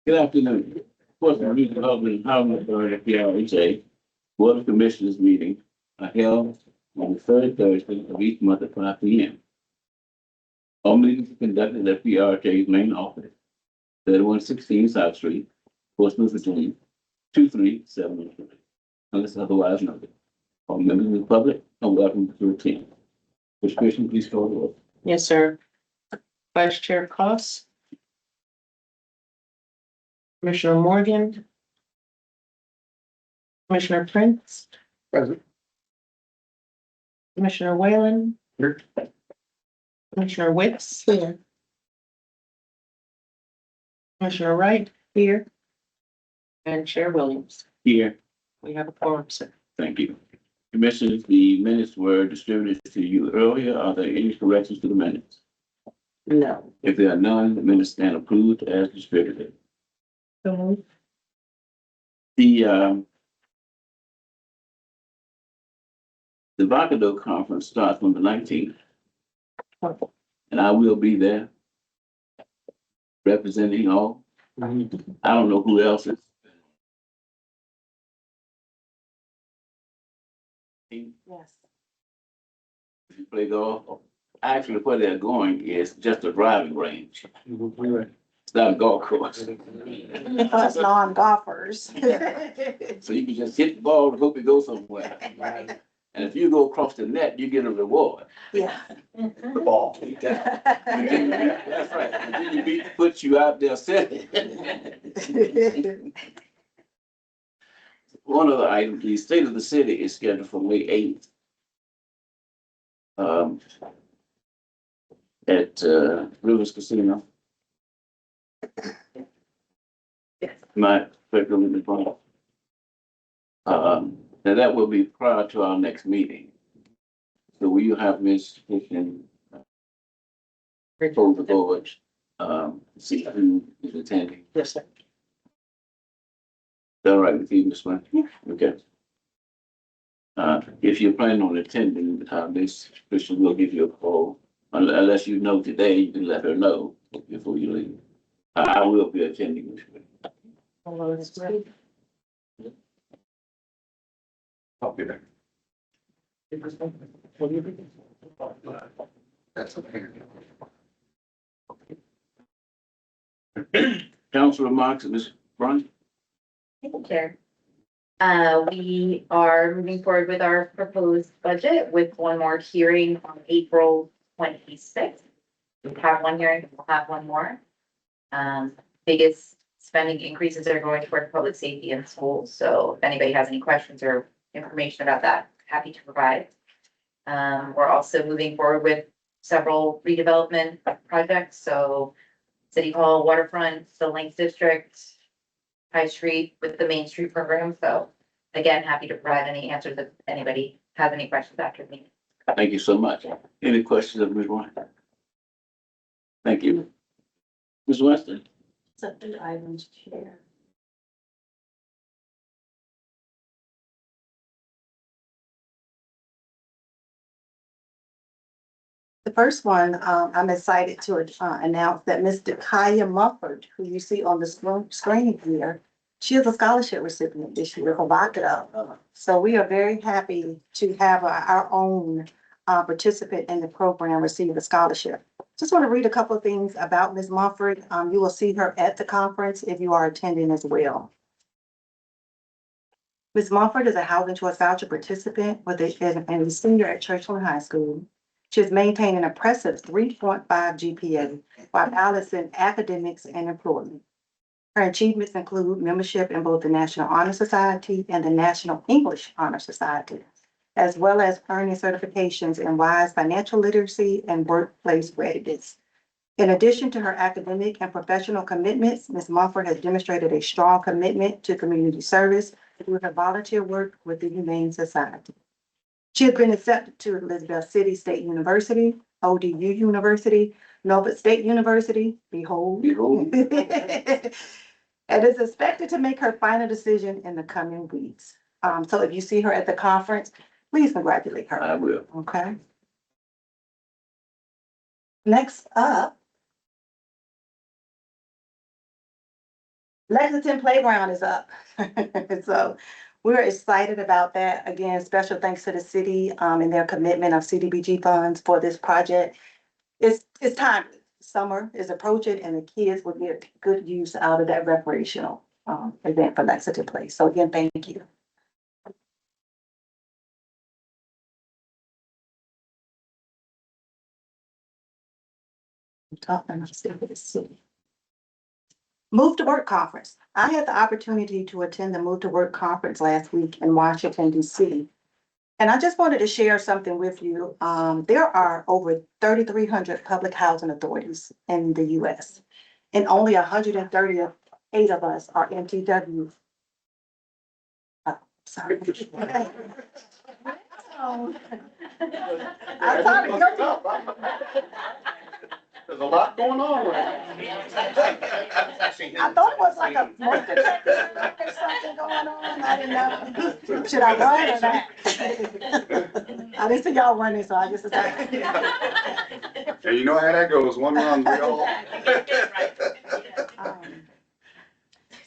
Good afternoon. Portsmouth Redevelopment and Housing Authority, PRHA, Board of Commissioners meeting are held on the third Thursday of each month at 5 p.m. All meetings are conducted at PRHA's main office, 3116 South Street, Portsmouth, Virginia, 23703, unless otherwise noted. All members of the public are welcome to attend. Ms. Christian, please call the roll. Yes, sir. Vice Chair Cost. Commissioner Morgan. Commissioner Prince. Present. Commissioner Whalen. Here. Commissioner Wicks. Here. Commissioner Wright. Here. And Chair Williams. Here. We have a quorum, sir. Thank you. Commissioners, the minutes were distributed to you earlier. Are there any corrections to the minutes? No. If there are none, the minutes stand approved as distributed. So The Vacado conference starts on the 19th, and I will be there representing all. I don't know who else is. yes. If you play golf, actually where they're going is just a driving range. It's not a golf course. Us non-golfers. So you can just hit the ball and hope it goes somewhere. Right. And if you go across the net, you get a reward. Yeah. The ball. That's right. And then you beat, puts you out there setting. One other item, the state of the city is scheduled for May 8th. At Rivers Casino. Yes. My federal in the front. Now that will be prior to our next meeting. So will you have Ms. Christian hold the board, see who is attending? Yes, sir. Is that all right with you, Ms. Wayne? Yeah. Okay. If you're planning on attending, Ms. Christian will give you a call. Unless you know today, you can let her know before you leave. I will be attending this week. Hello, this way. I'll be there. That's okay. Council remarks, Ms. Bryant? Thank you, Chair. We are moving forward with our proposed budget with one more hearing on April 26th. We have one hearing, we'll have one more. Biggest spending increases are going toward public safety and schools. So if anybody has any questions or information about that, happy to provide. We're also moving forward with several redevelopment projects. So City Hall, waterfront, the Links District, High Street with the Main Street program. So again, happy to provide any answers if anybody has any questions after the meeting. Thank you so much. Any questions of Ms. Bryant? Thank you. Ms. Weston? Subject items, Chair. The first one, I'm excited to announce that Mr. Kaya Mufford, who you see on the screen here, she is a scholarship recipient this year for Vacado. So we are very happy to have our own participant in the program receive a scholarship. Just want to read a couple of things about Ms. Mufford. You will see her at the conference if you are attending as well. Ms. Mufford is a housing choice voucher participant and a senior at Churchland High School. She has maintained an impressive 3.5 GPA while balancing academics and employment. Her achievements include membership in both the National Honor Society and the National English Honor Society, as well as earning certifications in wise financial literacy and workplace readiness. In addition to her academic and professional commitments, Ms. Mufford has demonstrated a strong commitment to community service through her volunteer work with the Humane Society. She has been accepted to Elizabeth City State University, ODU University, Nova State University, behold, Behold. and is expected to make her final decision in the coming weeks. So if you see her at the conference, please congratulate her. I will. Okay. Next up Lexington Playground is up. So we're excited about that. Again, special thanks to the city, and their commitment of CDBG funds for this project. It's time. Summer is approaching and the kids will get good use out of that recreational, event for Lexington Place. So again, thank you. I'm talking, I'm still with the city. Move to Work Conference. I had the opportunity to attend the Move to Work Conference last week in Washington, DC. And I just wanted to share something with you. There are over 3,300 public housing authorities in the US. And only 138 of us are MTW. Oh, sorry. I'm sorry. There's a lot going on right I thought it was like a smoke detector or something going on. I didn't know. Should I run or not? I didn't see y'all running, so I just decided. And you know how that goes, one run, we all.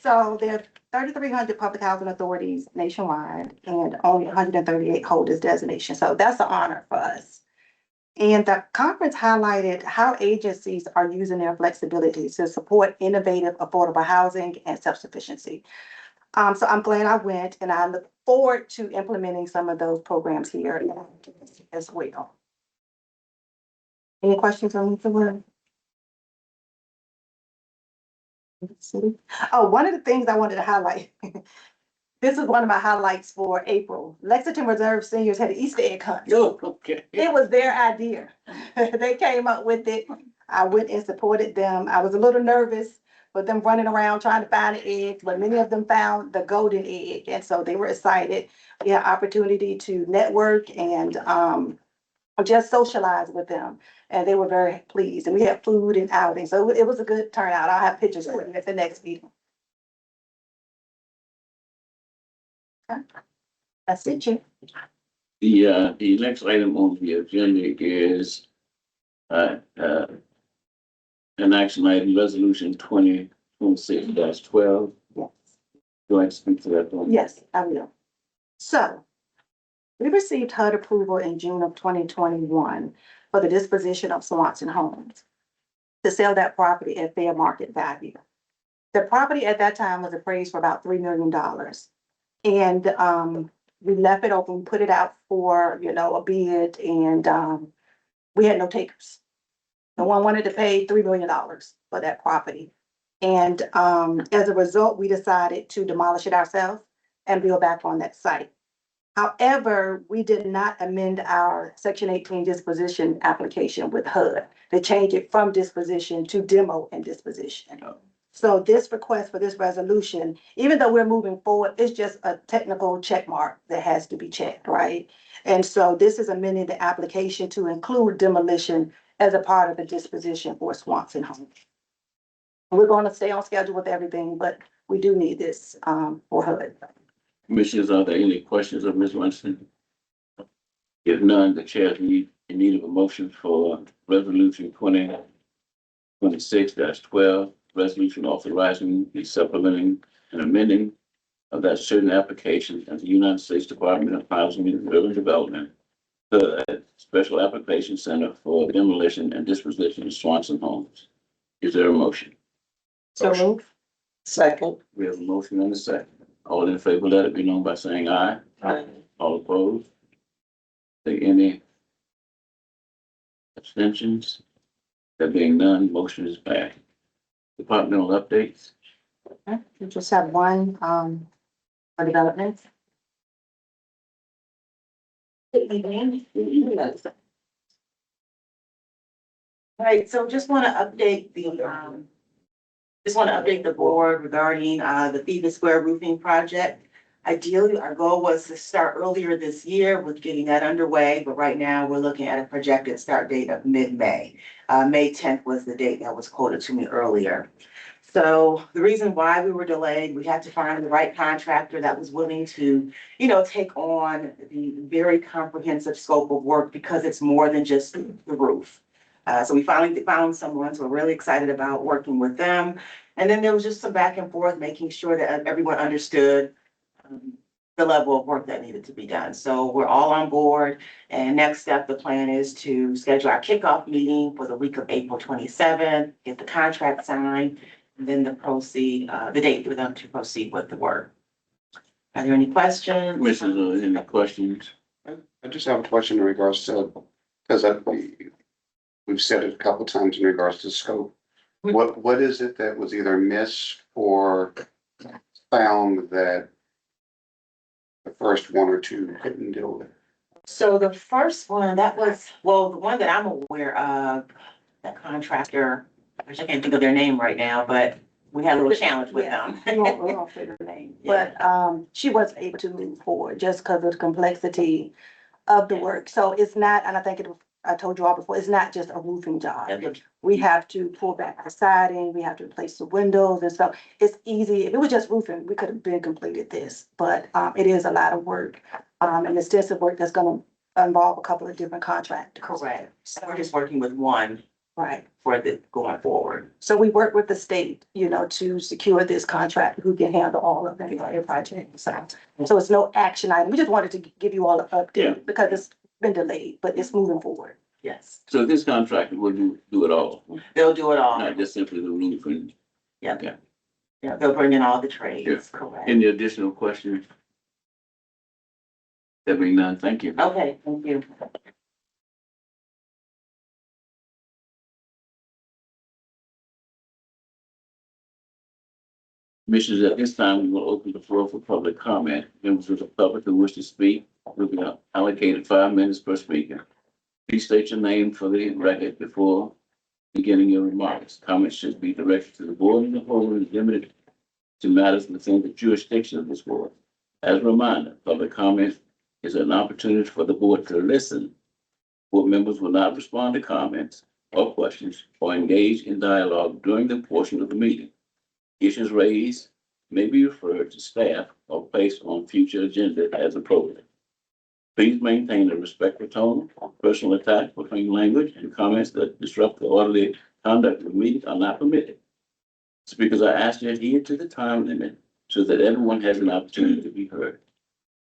So there are 3,300 public housing authorities nationwide and only 138 hold this designation. So that's an honor for us. And the conference highlighted how agencies are using their flexibility to support innovative, affordable housing and self-sufficiency. So I'm glad I went and I look forward to implementing some of those programs here as well. Any questions on the word? Oh, one of the things I wanted to highlight. This is one of my highlights for April. Lexington Reserve seniors had an Easter egg hunt. Oh, okay. It was their idea. They came up with it. I went and supported them. I was a little nervous with them running around trying to find the eggs, but many of them found the golden egg. And so they were excited. We had opportunity to network and just socialize with them. And they were very pleased. And we had food and outing. So it was a good turnout. I'll have pictures for you at the next meeting. Okay. That's it, Jim. The next item on the agenda is, an action item, resolution 2026-12. Yes. Do I speak to that one? Yes, I will. So we received HUD approval in June of 2021 for the disposition of Swanson Homes to sell that property at fair market value. The property at that time was appraised for about $3 million. And we left it open, put it out for, a bid, and we had no takers. No one wanted to pay $3 million for that property. And as a result, we decided to demolish it ourselves and build back on that site. However, we did not amend our Section 18 disposition application with HUD to change it from disposition to demo and disposition. So this request for this resolution, even though we're moving forward, it's just a technical check mark that has to be checked, right? And so this is amending the application to include demolition as a part of the disposition for Swanson Home. We're going to stay on schedule with everything, but we do need this for HUD. Commissioners, are there any questions of Ms. Winston? If none, the chair is in need of a motion for resolution 2026-12, resolution authorizing the supplementing and amending of that certain applications of the United States Department of Housing and Urban Development, the Special Application Center for Demolition and Disposition of Swanson Homes. Is there a motion? So move. Second. We have a motion and a second. All in favor, let it be known by saying aye. Aye. All opposed? There any abstentions? There being none, motion is passed. Departmental updates. We just have one for development. All right, so just want to update the board regarding the Phoenix Square roofing project. Ideally, our goal was to start earlier this year with getting that underway, but right now we're looking at a projected start date of mid-May. May 10th was the date that was quoted to me earlier. So the reason why we were delayed, we had to find the right contractor that was willing to, take on the very comprehensive scope of work because it's more than just the roof. So we finally found someone, so we're really excited about working with them. And then there was just some back and forth, making sure that everyone understood the level of work that needed to be done. So we're all on board. And next step, the plan is to schedule our kickoff meeting for the week of April 27th, get the contract signed, and then the date for them to proceed with the work. Are there any questions? Commissioners, any questions? I just have a question in regards to, because we've said it a couple of times in regards to scope. What is it that was either missed or found that the first one or two couldn't deal with? So the first one, that was, well, the one that I'm aware of, that contractor, which I can't think of their name right now, but we had a little challenge with them. We won't say her name, but, she wasn't able to move forward just because of the complexity of the work. So it's not, and I told you all before, it's not just a roofing job. We have to pull back the siding, we have to replace the windows and stuff. It's easy. If it was just roofing, we could have been completed this, but, it is a lot of work. And extensive work that's gonna involve a couple of different contractors. Correct. So we're just working with one Right. for the going forward. So we work with the state, to secure this contract, who can handle all of the entire project. So it's no action item. We just wanted to give you all an Yeah. update because it's been delayed, but it's moving forward. Yes, So this contractor will do it all, they'll do it all. not just simply the roof and Yeah, they'll bring in all the trades, correct. any additional questions? There being none, thank you. Okay, thank you. Commissioners, at this time, we will open the floor for public comment. Members of the public who wish to speak will be allocated 5 minutes per speaker. Please state your name for the record before beginning your remarks. Comments should be directed to the board and the whole and limited to matters within the jurisdiction of this board. As a reminder, public comment is an opportunity for the board to listen. Board members will not respond to comments or questions or engage in dialogue during the portion of the meeting. Issues raised may be referred to staff or placed on future agenda as appropriate. Please maintain a respectful tone. Personal attacks, profane language, and comments that disrupt the orderly conduct of the meeting are not permitted. Speakers are asked to adhere to the time limit so that everyone has an opportunity to be heard.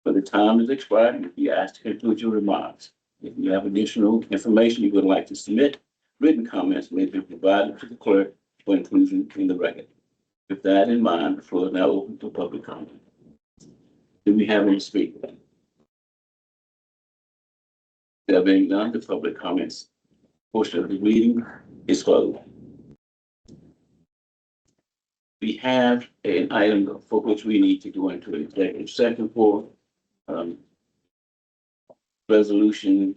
When the time is expired, you'll be asked to conclude your remarks. If you have additional information you would like to submit, written comments may be provided to the clerk for inclusion in the record. With that in mind, the floor is now open to public comment. Do we have any speakers? There being none, the public comments portion of the meeting is closed. We have an item for which we need to go into executive session for, resolution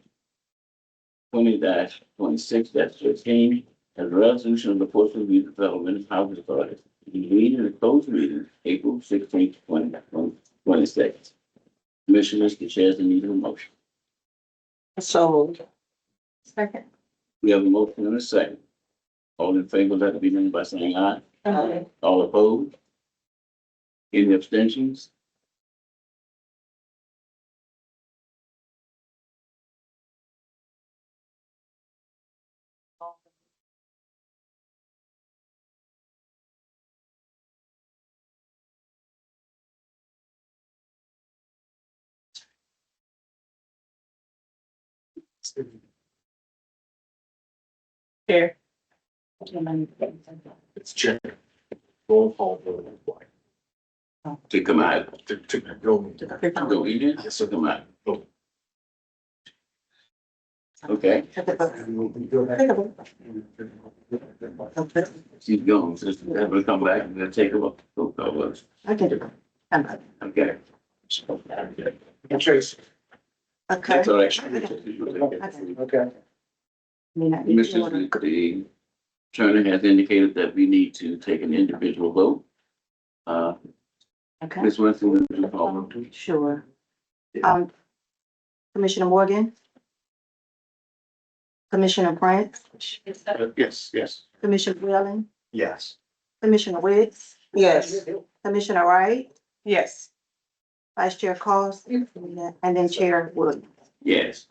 20-26-13, as a resolution of the Portsmouth Redevelopment Housing Authority. Convened in a closed meeting, April 16th, 2026. Commissioners, the chairs in need of a motion. So. Second. We have a motion and a second. All in favor, let it be known by saying aye. Okay. All opposed? Any abstentions? Chair. It's check. Roll call vote. To come out. To go in, yes, to come out. Okay, she's gone, so have her come back and then take a look. Roll call vote. I can do it. Okay. Chase. Okay. That's all right. Okay. Commissioners, the attorney has indicated that we need to take an individual vote. Okay. Ms. Winston, would you call roll? Sure. Commissioner Morgan. Commissioner Prince, Yes. Commissioner Wheeling, Yes. Commissioner Wicks, Yes. Commissioner Wright, Yes. Vice Chair Cost, and then Chair Wood. Yes.